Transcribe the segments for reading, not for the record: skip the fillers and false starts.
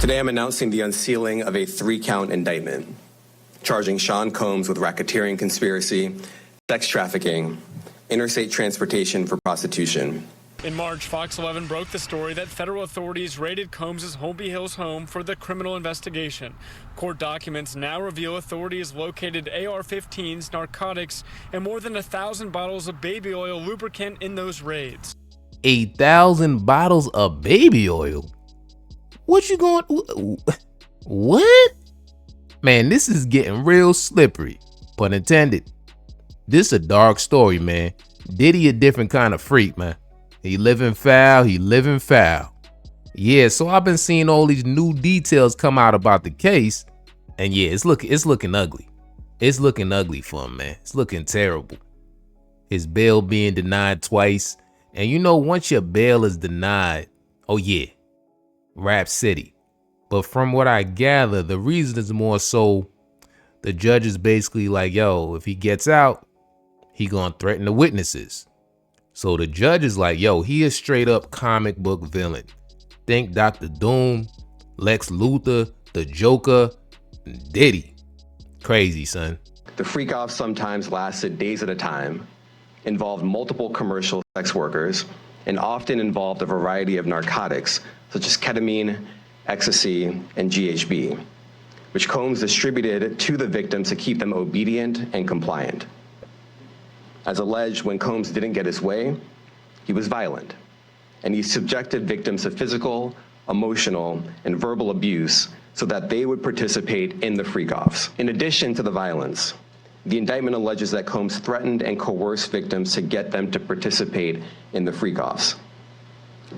Today I'm announcing the unsealing of a 3-count indictment, charging Sean Combs with racketeering conspiracy, sex trafficking, interstate transportation for prostitution. In March, Fox 11 broke the story that federal authorities raided Combs' Holmby Hills home for the criminal investigation. Court documents now reveal authorities located AR-15s, narcotics, and more than 1,000 bottles of baby oil lubricant in those raids. 1,000 bottles of baby oil? What you going? What? Man, this is getting real slippery. Pun intended. This a dark story, man. Diddy a different kind of freak, man. He living foul. Yeah, so I've been seeing all these new details come out about the case, and yeah, it's looking ugly. It's looking ugly for him, man. It's looking terrible. His bail being denied twice, and you know, once your bail is denied, oh yeah, Rap City. But from what I gather, the reason is more so the judge is basically like, yo, if he gets out, he gonna threaten the witnesses. So the judge is like, yo, he is straight up comic book villain. Think Dr. Doom, Lex Luthor, the Joker, Diddy. Crazy, son. The freak-off sometimes lasted days at a time, involved multiple commercial sex workers, and often involved a variety of narcotics, such as ketamine, ecstasy, and GHB, which Combs distributed to the victims to keep them obedient and compliant. As alleged, when Combs didn't get his way, he was violent, and he subjected victims to physical, emotional, and verbal abuse so that they would participate in the freak-offs. In addition to the violence, the indictment alleges that Combs threatened and coerced victims to get them to participate in the freak-offs.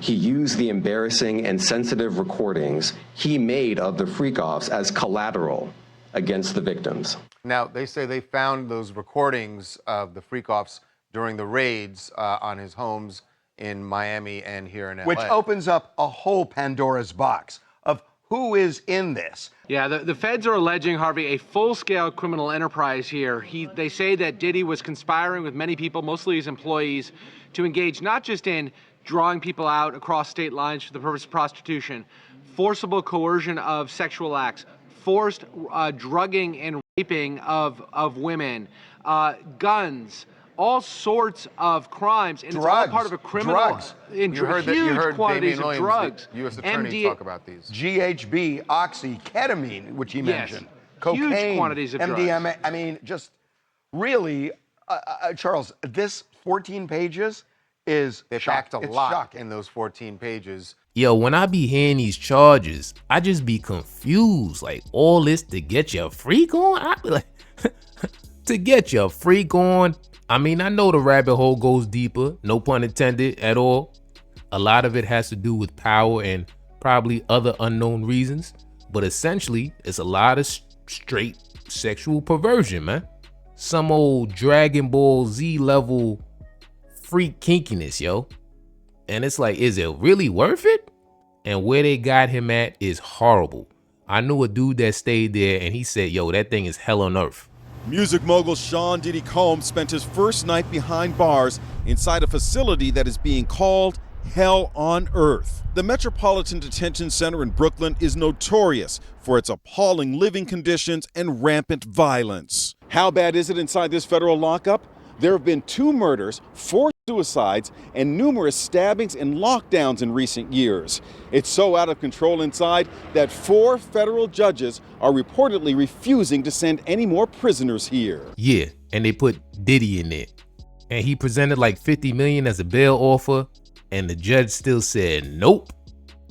He used the embarrassing and sensitive recordings he made of the freak-offs as collateral against the victims. Now, they say they found those recordings of the freak-offs during the raids on his homes in Miami and here in LA. Which opens up a whole Pandora's box of who is in this. Yeah, the feds are alleging, Harvey, a full-scale criminal enterprise here. They say that Diddy was conspiring with many people, mostly his employees, to engage not just in drawing people out across state lines for the purpose of prostitution, forcible coercion of sexual acts, forced drugging and raping of women, guns, all sorts of crimes, and drugs, it's all part of a criminal. Drugs. In You heard huge quantities Damian of drugs. The U.S. Attorney talk about these. GHB, oxy, ketamine, which he mentioned, cocaine, huge quantities of MDMA. drugs. I mean, just really, Charles, this 14 pages is They packed a lot in those 14 pages. Yo, when I be hearing these charges, I just be confused. Like, all this to get your freak on? I be like, to get your freak on? I mean, I know the rabbit hole goes deeper, no pun intended at all. A lot of it has to do with power and probably other unknown reasons. But essentially, it's a lot of straight sexual perversion, man. Some old Dragon Ball Z level freak kinkiness, yo. And it's like, is it really worth it? And where they got him at is horrible. I knew a dude that stayed there and he said, yo, that thing is hell on earth. Music mogul Sean Diddy Combs spent his first night behind bars inside a facility that is being called Hell on Earth. The Metropolitan Detention Center in Brooklyn is notorious for its appalling living conditions and rampant violence. How bad is it inside this federal lockup? There have been 2 murders, 4 suicides, and numerous stabbings and lockdowns in recent years. It's so out of control inside that 4 federal judges are reportedly refusing to send any more prisoners here. Yeah, and they put Diddy in there. And he presented like $50 million as a bail offer, and the judge still said nope.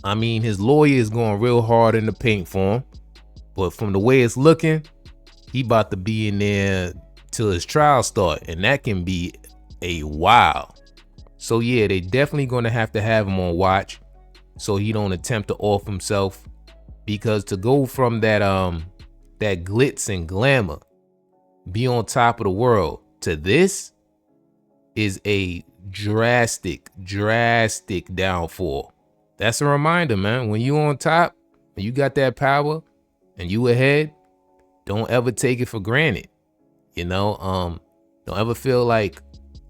I mean, his lawyer is going real hard in the paint for him, but from the way it's looking, he about to be in there till his trial start, and that can be a while. So yeah, they definitely going to have him on watch so he don't attempt to off himself, because to go from that that glitz and glamour, be on top of the world, to this is a drastic downfall. That's a reminder, man. When you on top, when you got that power and you ahead, don't ever take it for granted. You know, don't ever feel like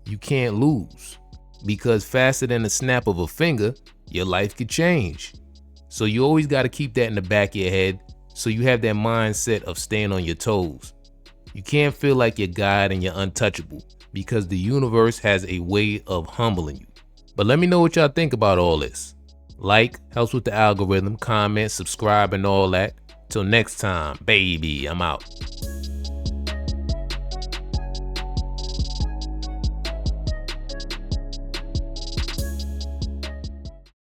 you can't lose, because faster than the snap of a finger, your life could change. So you always got to keep that in the back of your head so you have that mindset of staying on your toes. You can't feel like you're God and you're untouchable because the universe has a way of humbling you. But let me know what y'all think about all this. Like, helps with the algorithm, comment, subscribe, and all that. Till next time, baby, I'm out.